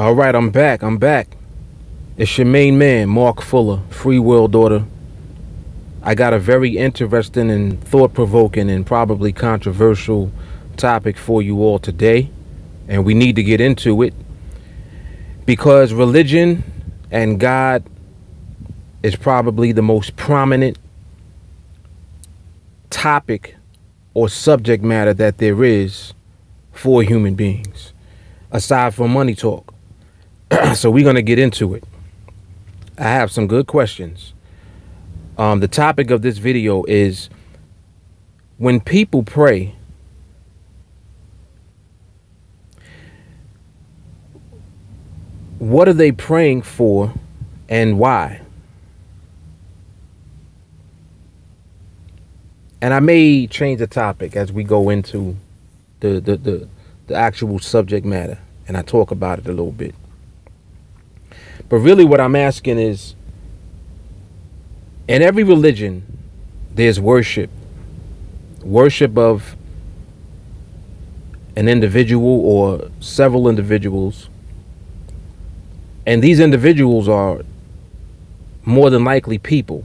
All right, I'm back. It's your main man, Mark Fuller, FreeWorldOrder. I got a very interesting and thought-provoking and probably controversial topic for you all today, and we need to get into it because religion and God is probably the most prominent topic or subject matter that there is for human beings, aside from money talk. So we're going to get into it. I have some good questions. The topic of this video is, when people pray, what are they praying for and why? And I may change the topic as we go into the actual subject matter and I talk about it a little bit. But really what I'm asking is, in every religion, there's worship of an individual or several individuals. And these individuals are more than likely people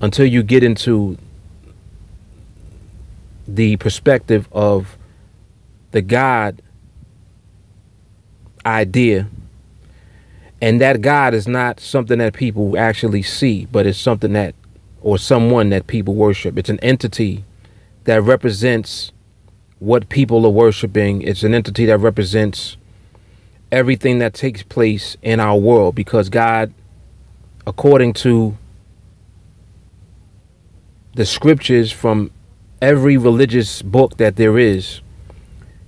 until you get into the perspective of the God idea. And that God is not something that people actually see, but it's something that, or someone that people worship. It's an entity that represents what people are worshiping. It's an entity that represents everything that takes place in our world, because God, according to the scriptures from every religious book that there is,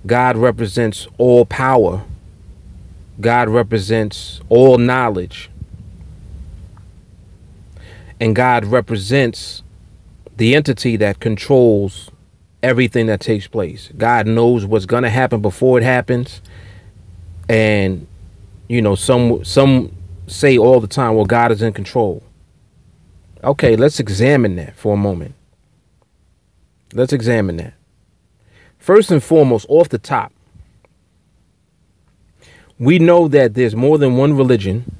God represents all power. God represents all knowledge. And God represents the entity that controls everything that takes place. God knows what's going to happen before it happens. And, you know, some say all the time, well, God is in control. Okay, let's examine that for a moment. Let's examine that. First and foremost, off the top, we know that there's more than one religion,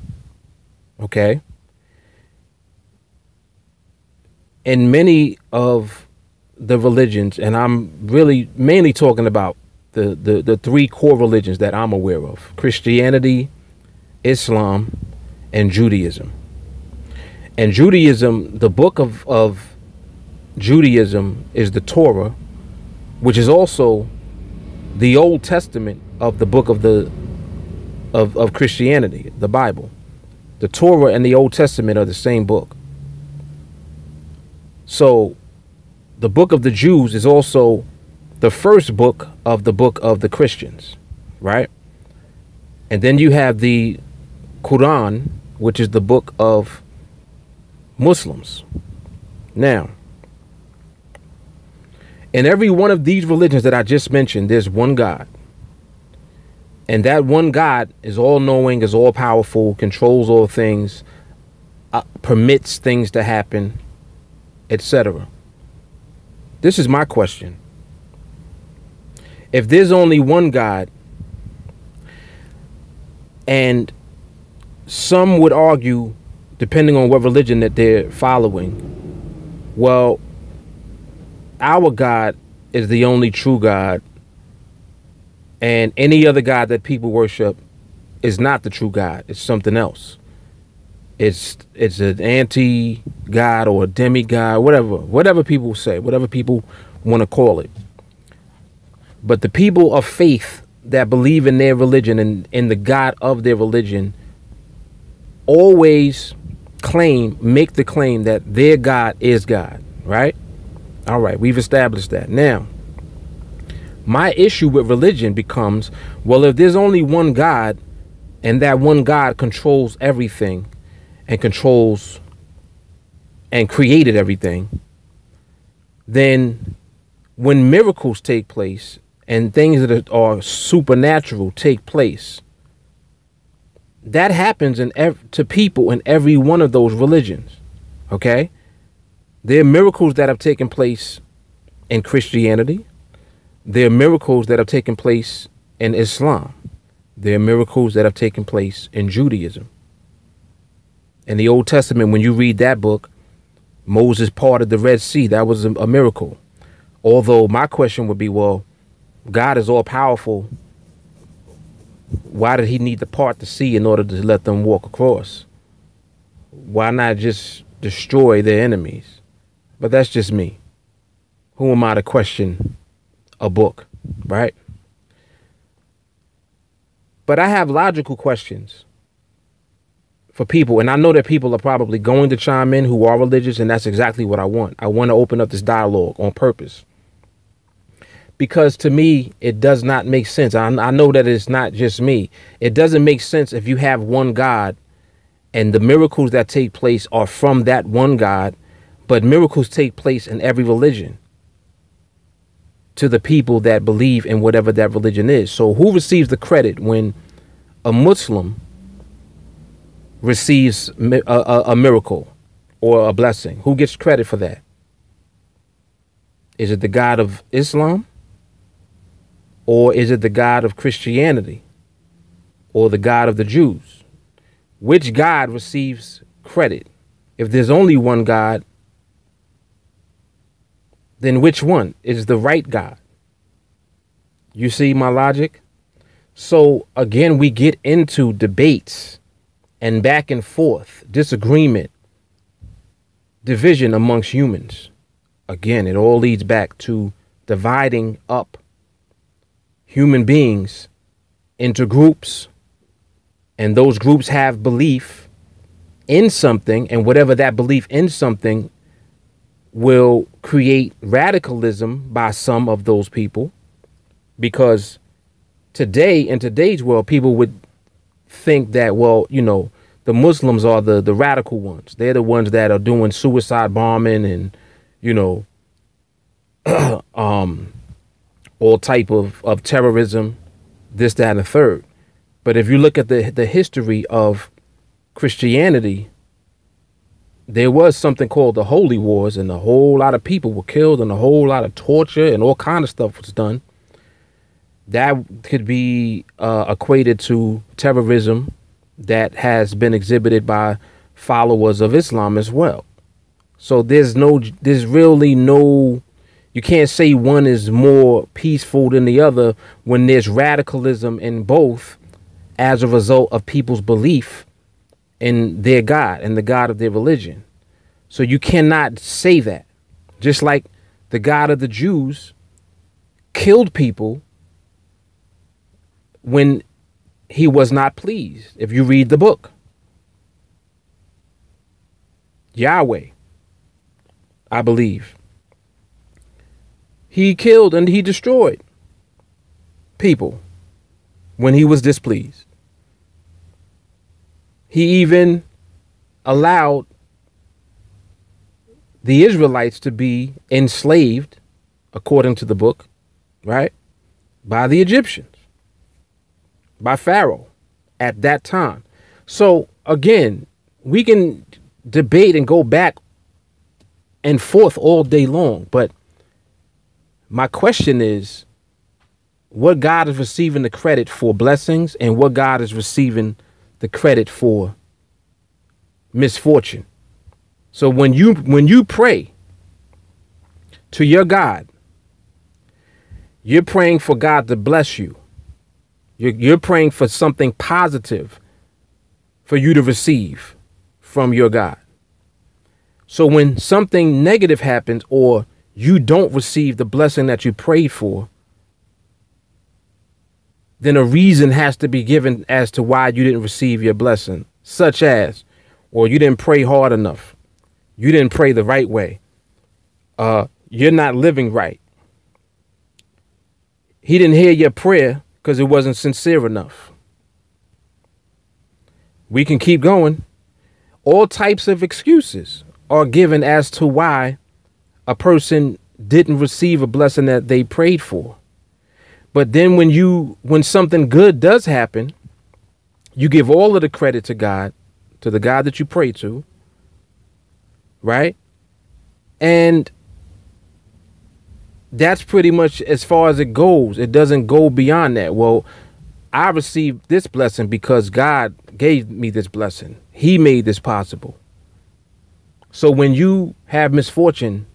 okay? And many of the religions, and I'm really mainly talking about the three core religions that I'm aware of: Christianity, Islam, and Judaism. And Judaism, the book of Judaism is the Torah, which is also the Old Testament of the book of Christianity, the Bible. The Torah and the Old Testament are the same book. So the book of the Jews is also the first book of the Christians, right? And then you have the Quran, which is the book of Muslims. Now, in every one of these religions that I just mentioned, there's one God. And that one God is all-knowing, is all-powerful, controls all things, permits things to happen, etc. This is my question. If there's only one God, and some would argue, depending on what religion that they're following, well, our God is the only true God, and any other God that people worship is not the true God. It's something else. It's an anti-God or a demigod, whatever people say, whatever people want to call it. But the people of faith that believe in their religion and in the God of their religion always make the claim that their God is God, right? All right, we've established that. Now, my issue with religion becomes, well, if there's only one God and that one God controls everything and controls and created everything, then when miracles take place and things that are supernatural take place, that happens to people in every one of those religions, okay? There are miracles that have taken place in Christianity. There are miracles that have taken place in Islam. There are miracles that have taken place in Judaism. In the Old Testament, when you read that book, Moses parted the Red Sea. That was a miracle. Although my question would be, well, God is all powerful. Why did he need to part the sea in order to let them walk across? Why not just destroy their enemies? But that's just me. Who am I to question a book, right? But I have logical questions for people, and I know that people are probably going to chime in who are religious, and that's exactly what I want. I want to open up this dialogue on purpose. Because to me, it does not make sense. I know that it's not just me. It doesn't make sense if you have one God and the miracles that take place are from that one God, but miracles take place in every religion to the people that believe in whatever that religion is. So who receives the credit when a Muslim receives a miracle or a blessing? Who gets credit for that? Is it the God of Islam? Or is it the God of Christianity? Or the God of the Jews? Which God receives credit? If there's only one God, then which one is the right God? You see my logic? So again, we get into debates and back and forth, disagreement, division amongst humans. Again, it all leads back to dividing up human beings into groups, and those groups have belief in something, and whatever that belief in something will create radicalism by some of those people. Because today, in today's world, people would think that, well, you know, the Muslims are the radical ones. They're the ones that are doing suicide bombing and, you know, all type of terrorism, this, that, and the third. But if you look at the history of Christianity, there was something called the Holy Wars, and a whole lot of people were killed, and a whole lot of torture and all kind of stuff was done. That could be equated to terrorism that has been exhibited by followers of Islam as well. So there's really no, you can't say one is more peaceful than the other when there's radicalism in both as a result of people's belief in their God and the God of their religion. So you cannot say that. Just like the God of the Jews killed people when he was not pleased. If you read the book, Yahweh, I believe, he killed and he destroyed people when he was displeased. He even allowed the Israelites to be enslaved, according to the book, right, by the Egyptians, by Pharaoh at that time. So again, we can debate and go back and forth all day long, but my question is, what God is receiving the credit for blessings and what God is receiving the credit for misfortune? So when you pray to your God, you're praying for God to bless you. You're praying for something positive for you to receive from your God. So when something negative happens or you don't receive the blessing that you prayed for, then a reason has to be given as to why you didn't receive your blessing, such as, or you didn't pray hard enough. You didn't pray the right way. You're not living right. He didn't hear your prayer because it wasn't sincere enough. We can keep going. All types of excuses are given as to why a person didn't receive a blessing that they prayed for. But then when something good does happen, you give all of the credit to God, to the God that you pray to, right? And that's pretty much as far as it goes. It doesn't go beyond that. Well, I received this blessing because God gave me this blessing. He made this possible. So when you have misfortune,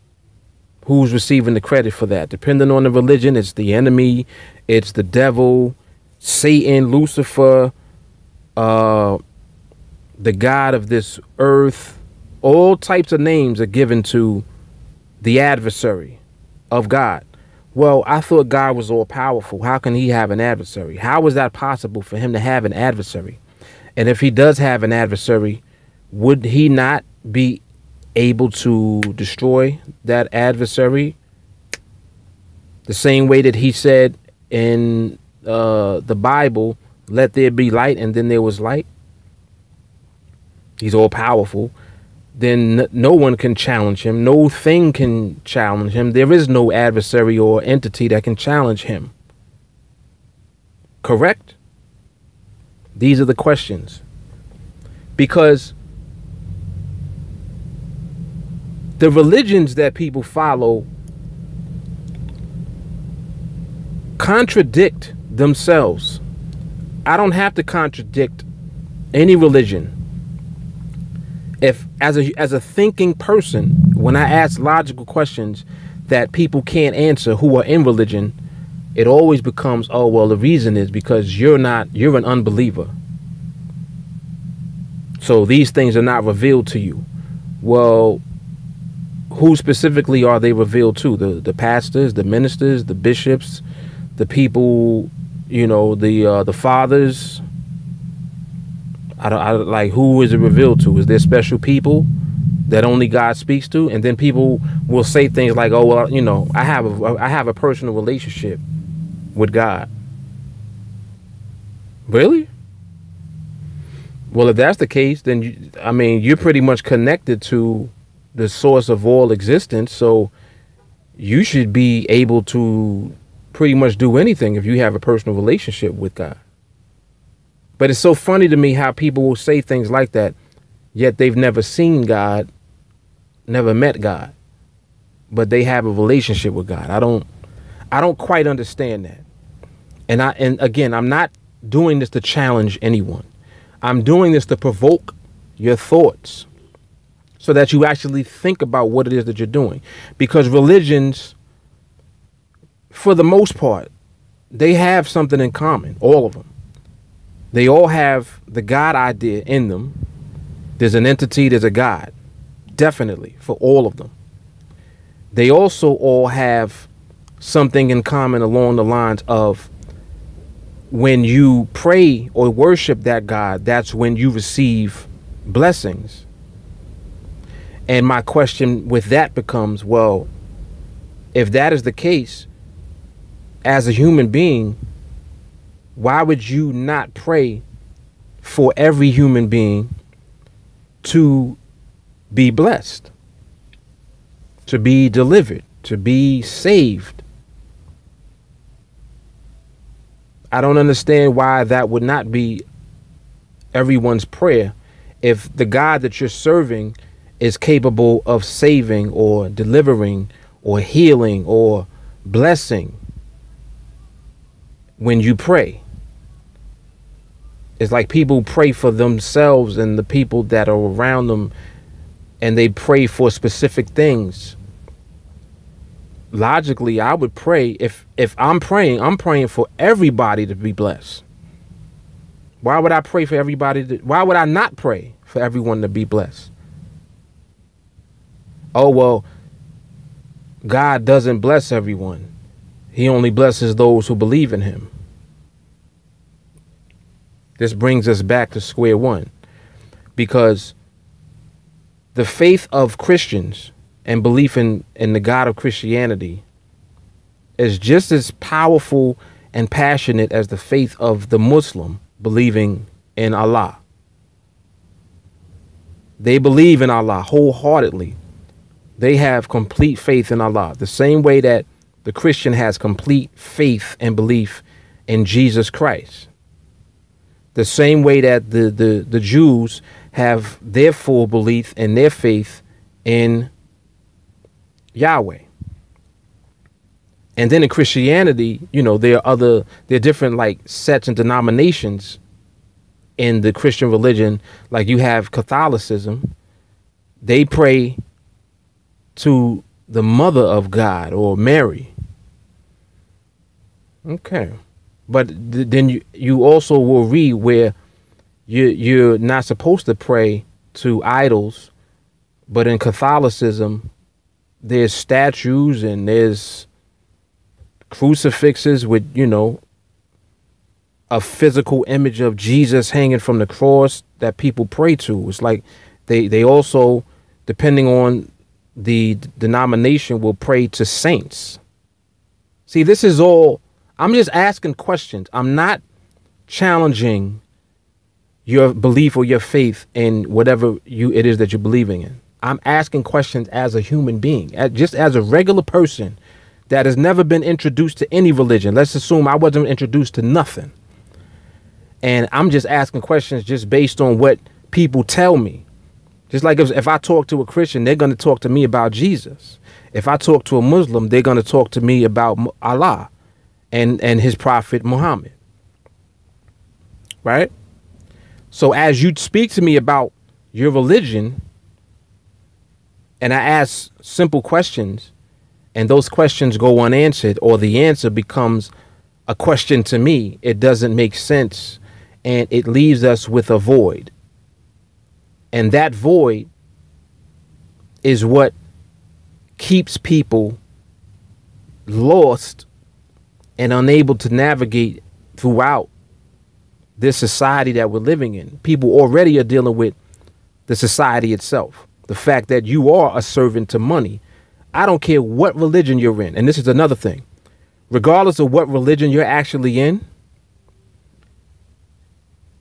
who's receiving the credit for that? Depending on the religion, it's the enemy, it's the devil, Satan, Lucifer, the God of this earth. All types of names are given to the adversary of God. Well, I thought God was all powerful. How can he have an adversary? How is that possible for him to have an adversary? And if he does have an adversary, would he not be able to destroy that adversary the same way that he said in the Bible, let there be light, and then there was light? He's all powerful. Then no one can challenge him. No thing can challenge him. There is no adversary or entity that can challenge him. Correct? These are the questions. Because the religions that people follow contradict themselves. I don't have to contradict any religion. If as a thinking person, when I ask logical questions that people can't answer who are in religion, it always becomes, oh, well, the reason is because you're an unbeliever. So these things are not revealed to you. Well, who specifically are they revealed to? The pastors, the ministers, the bishops, the people, the fathers. I like, who is it revealed to? Is there special people that only God speaks to? And then people will say things like, oh, well, I have a personal relationship with God. Really? Well, if that's the case, then you're pretty much connected to the source of all existence. So you should be able to pretty much do anything if you have a personal relationship with God. But it's so funny to me how people will say things like that, yet they've never seen God, never met God, but they have a relationship with God. I don't quite understand that. And again, I'm not doing this to challenge anyone. I'm doing this to provoke your thoughts so that you actually think about what it is that you're doing. Because religions, for the most part, they have something in common, all of them. They all have the God idea in them. There's an entity, there's a God, definitely, for all of them. They also all have something in common along the lines of when you pray or worship that God, that's when you receive blessings. And my question with that becomes, well, if that is the case, as a human being, why would you not pray for every human being to be blessed, to be delivered, to be saved? I don't understand why that would not be everyone's prayer if the God that you're serving is capable of saving or delivering or healing or blessing when you pray. It's like people pray for themselves and the people that are around them, and they pray for specific things. Logically, I would pray, if I'm praying for everybody to be blessed. Why would I pray for everybody? Why would I not pray for everyone to be blessed? Oh, well, God doesn't bless everyone. He only blesses those who believe in him. This brings us back to square one, because the faith of Christians and belief in the God of Christianity is just as powerful and passionate as the faith of the Muslim believing in Allah. They believe in Allah wholeheartedly. They have complete faith in Allah, the same way that the Christian has complete faith and belief in Jesus Christ. The same way that the Jews have their full belief and their faith in Yahweh. And then in Christianity, there are different like sets and denominations in the Christian religion. Like you have Catholicism. They pray to the mother of God, or Mary. Okay. But then you also will read where you're not supposed to pray to idols. But in Catholicism, there's statues and there's crucifixes with, a physical image of Jesus hanging from the cross that people pray to. It's like they also, depending on the denomination, will pray to saints. See, this is all, I'm just asking questions. I'm not challenging your belief or your faith in whatever it is that you're believing in. I'm asking questions as a human being, just as a regular person that has never been introduced to any religion. Let's assume I wasn't introduced to nothing. And I'm just asking questions just based on what people tell me. Just like if I talk to a Christian, they're going to talk to me about Jesus. If I talk to a Muslim, they're going to talk to me about Allah and his prophet Muhammad. Right? So as you speak to me about your religion, and I ask simple questions, and those questions go unanswered, or the answer becomes a question to me, it doesn't make sense, and it leaves us with a void. And that void is what keeps people lost and unable to navigate throughout this society that we're living in. People already are dealing with the society itself. The fact that you are a servant to money. I don't care what religion you're in. And this is another thing. Regardless of what religion you're actually in,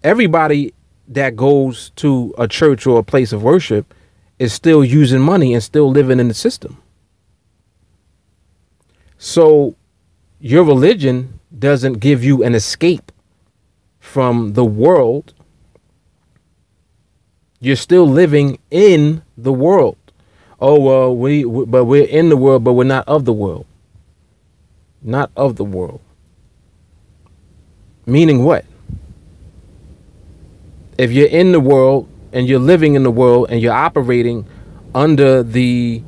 everybody that goes to a church or a place of worship is still using money and still living in the system. So your religion doesn't give you an escape from the world. You're still living in the world. Oh, well, but we're in the world, but we're not of the world. Not of the world. Meaning what? If you're in the world and you're living in the world and you're operating under the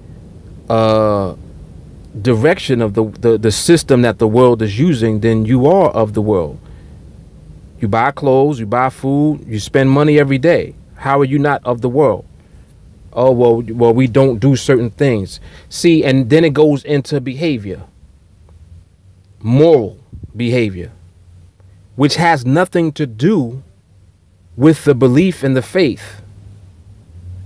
direction of the system that the world is using, then you are of the world. You buy clothes, you buy food, you spend money every day. How are you not of the world? Oh, well, we don't do certain things. See, and then it goes into behavior, moral behavior, which has nothing to do with the belief in the faith.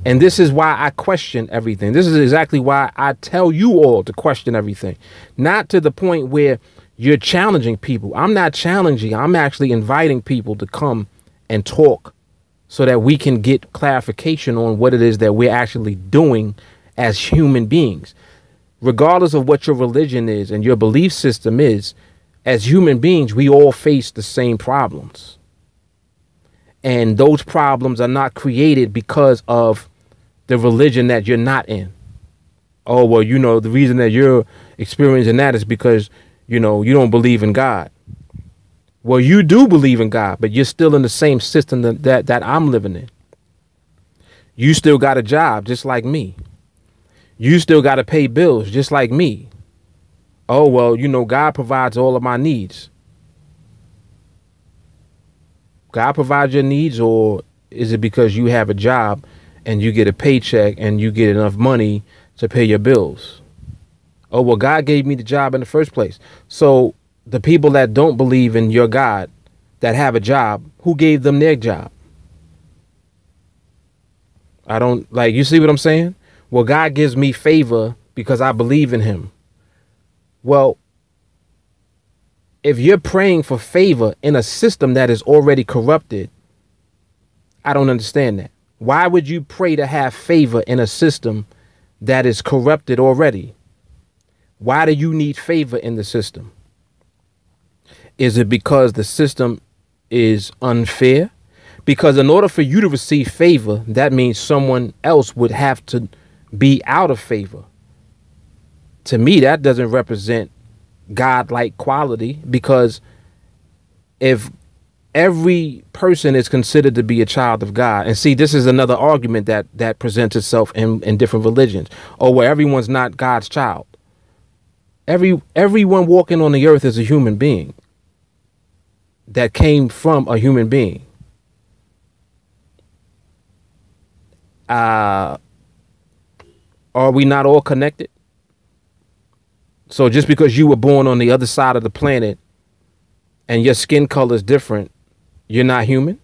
And this is why I question everything. This is exactly why I tell you all to question everything. Not to the point where you're challenging people. I'm not challenging. I'm actually inviting people to come and talk so that we can get clarification on what it is that we're actually doing as human beings. Regardless of what your religion is and your belief system is, as human beings, we all face the same problems. And those problems are not created because of the religion that you're not in. Oh, well, the reason that you're experiencing that is because, you don't believe in God. Well, you do believe in God, but you're still in the same system that I'm living in. You still got a job just like me. You still got to pay bills just like me. Oh, well, God provides all of my needs. God provides your needs, or is it because you have a job and you get a paycheck and you get enough money to pay your bills? Oh, well, God gave me the job in the first place. So the people that don't believe in your God, that have a job, who gave them their job? I don't you see what I'm saying? Well, God gives me favor because I believe in him. Well, if you're praying for favor in a system that is already corrupted, I don't understand that. Why would you pray to have favor in a system that is corrupted already? Why do you need favor in the system? Is it because the system is unfair? Because in order for you to receive favor, that means someone else would have to be out of favor. To me, that doesn't represent God-like quality, because if every person is considered to be a child of God, and see, this is another argument that presents itself in different religions, or where everyone's not God's child. Everyone walking on the earth is a human being that came from a human being. Are we not all connected? So just because you were born on the other side of the planet and your skin color is different, you're not human?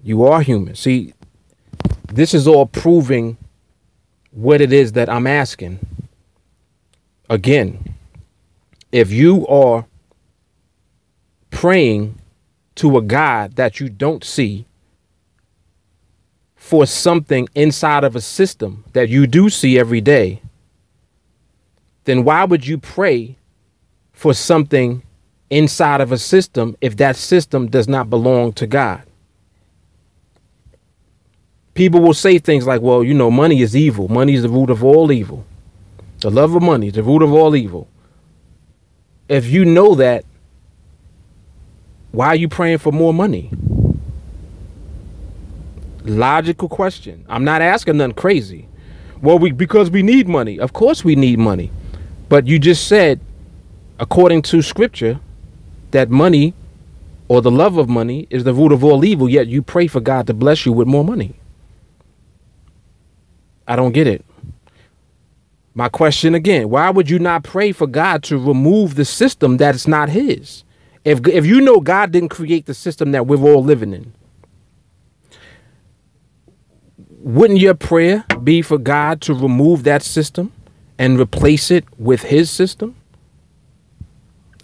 You are human. See, this is all proving what it is that I'm asking. Again, if you are praying to a God that you don't see for something inside of a system that you do see every day, then why would you pray for something inside of a system if that system does not belong to God? People will say things like, well, you know, money is evil. Money is the root of all evil. The love of money is the root of all evil. If you know that, why are you praying for more money? Logical question. I'm not asking nothing crazy. Well, because we need money. Of course we need money. But you just said, according to scripture, that money or the love of money is the root of all evil, yet you pray for God to bless you with more money. I don't get it. My question again, why would you not pray for God to remove the system that's not his? If you know God didn't create the system that we're all living in, wouldn't your prayer be for God to remove that system and replace it with his system?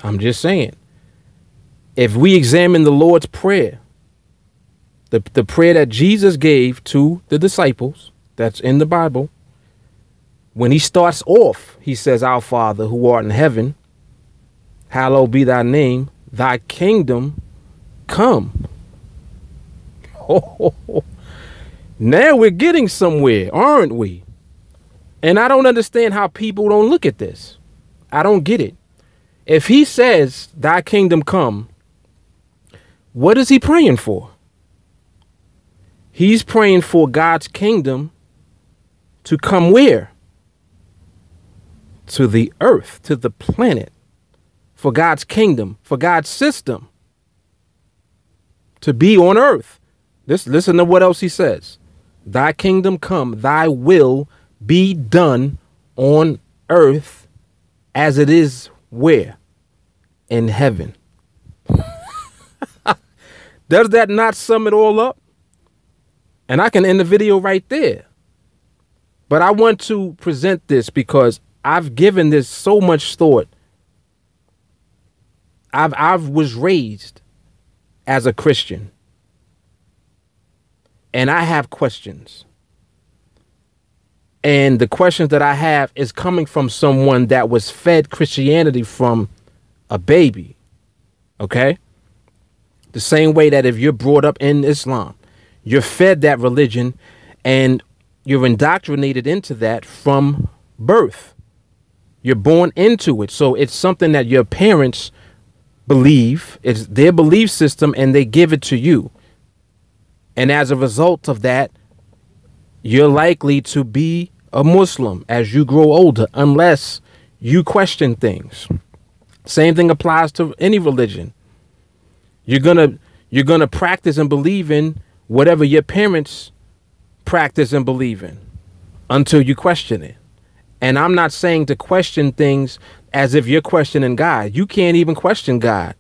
I'm just saying. If we examine the Lord's Prayer, the prayer that Jesus gave to the disciples, that's in the Bible, when he starts off, he says, Our Father who art in heaven, hallowed be thy name, thy kingdom come. Now we're getting somewhere, aren't we? And I don't understand how people don't look at this. I don't get it. If he says, thy kingdom come, what is he praying for? He's praying for God's kingdom to come where? To the earth, to the planet, for God's kingdom, for God's system to be on earth. Listen to what else he says. Thy kingdom come, thy will be done on earth as it is where? In heaven. Does that not sum it all up? And I can end the video right there. But I want to present this because I've given this so much thought. I was raised as a Christian. And I have questions. And the questions that I have is coming from someone that was fed Christianity from a baby. Okay? The same way that if you're brought up in Islam, you're fed that religion and you're indoctrinated into that from birth. You're born into it. So it's something that your parents believe. It's their belief system and they give it to you. And as a result of that, you're likely to be a Muslim as you grow older, unless you question things. Same thing applies to any religion. You're gonna practice and believe in whatever your parents practice and believe in until you question it. And I'm not saying to question things as if you're questioning God. You can't even question God.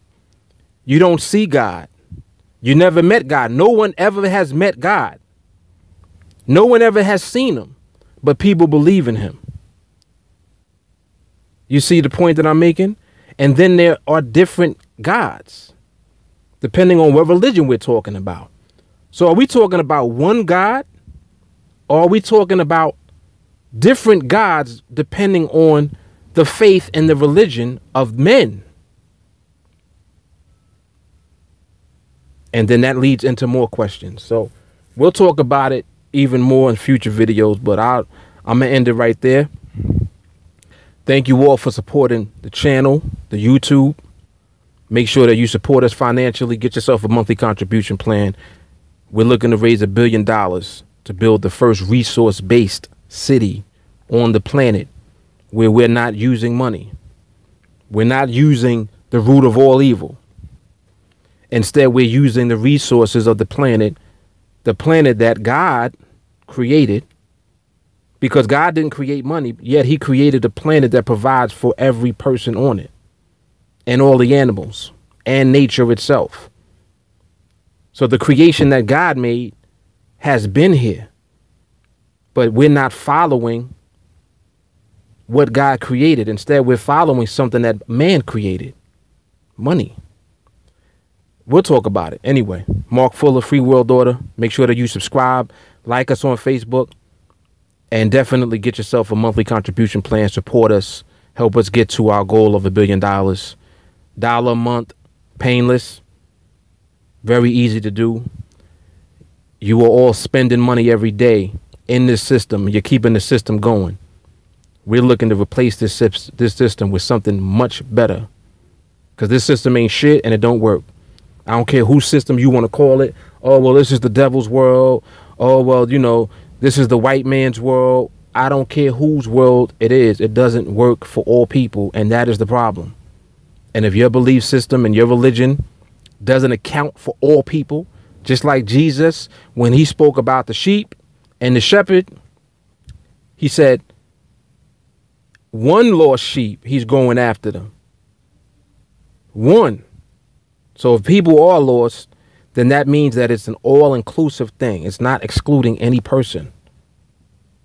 You don't see God. You never met God. No one ever has met God. No one ever has seen him, but people believe in him. You see the point that I'm making? And then there are different gods, depending on what religion we're talking about. So are we talking about one God, or are we talking about different gods depending on the faith and the religion of men? And then that leads into more questions. So we'll talk about it even more in future videos, but I'm going to end it right there. Thank you all for supporting the channel, the YouTube. Make sure that you support us financially. Get yourself a monthly contribution plan. We're looking to raise $1 billion to build the first resource-based city on the planet where we're not using money. We're not using the root of all evil. Instead, we're using the resources of the planet that God created, because God didn't create money, yet he created a planet that provides for every person on it and all the animals and nature itself. So the creation that God made has been here, but we're not following what God created. Instead, we're following something that man created, money. We'll talk about it. Anyway, Mark Fuller, Free World Order. Make sure that you subscribe, like us on Facebook, and definitely get yourself a monthly contribution plan. Support us. Help us get to our goal of $1 billion. $1 a month, painless, very easy to do. You are all spending money every day in this system. You're keeping the system going. We're looking to replace this system with something much better, because this system ain't shit and it don't work. I don't care whose system you want to call it. Oh, well, this is the devil's world. Oh, well, you know, this is the white man's world. I don't care whose world it is. It doesn't work for all people, and that is the problem. And if your belief system and your religion doesn't account for all people, just like Jesus, when he spoke about the sheep and the shepherd, he said, one lost sheep, he's going after them. One. So if people are lost, then that means that it's an all-inclusive thing. It's not excluding any person,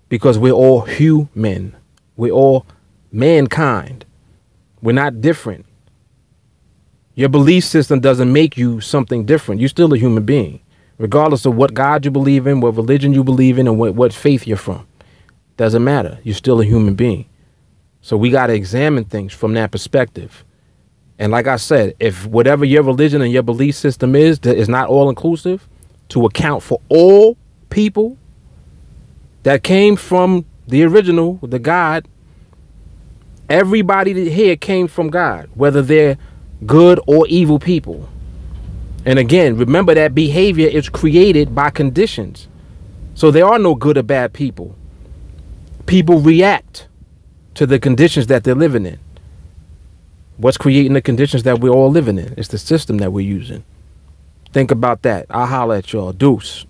because we're all human. We're all mankind. We're not different. Your belief system doesn't make you something different. You're still a human being, regardless of what God you believe in, what religion you believe in, and what faith you're from. Doesn't matter. You're still a human being. So we got to examine things from that perspective. And like I said, if whatever your religion and your belief system is not all inclusive to account for all people that came from the original, the God, everybody here came from God, whether they're good or evil people. And again, remember that behavior is created by conditions. So there are no good or bad people. People react to the conditions that they're living in. What's creating the conditions that we're all living in? It's the system that we're using. Think about that. I'll holler at y'all. Deuce.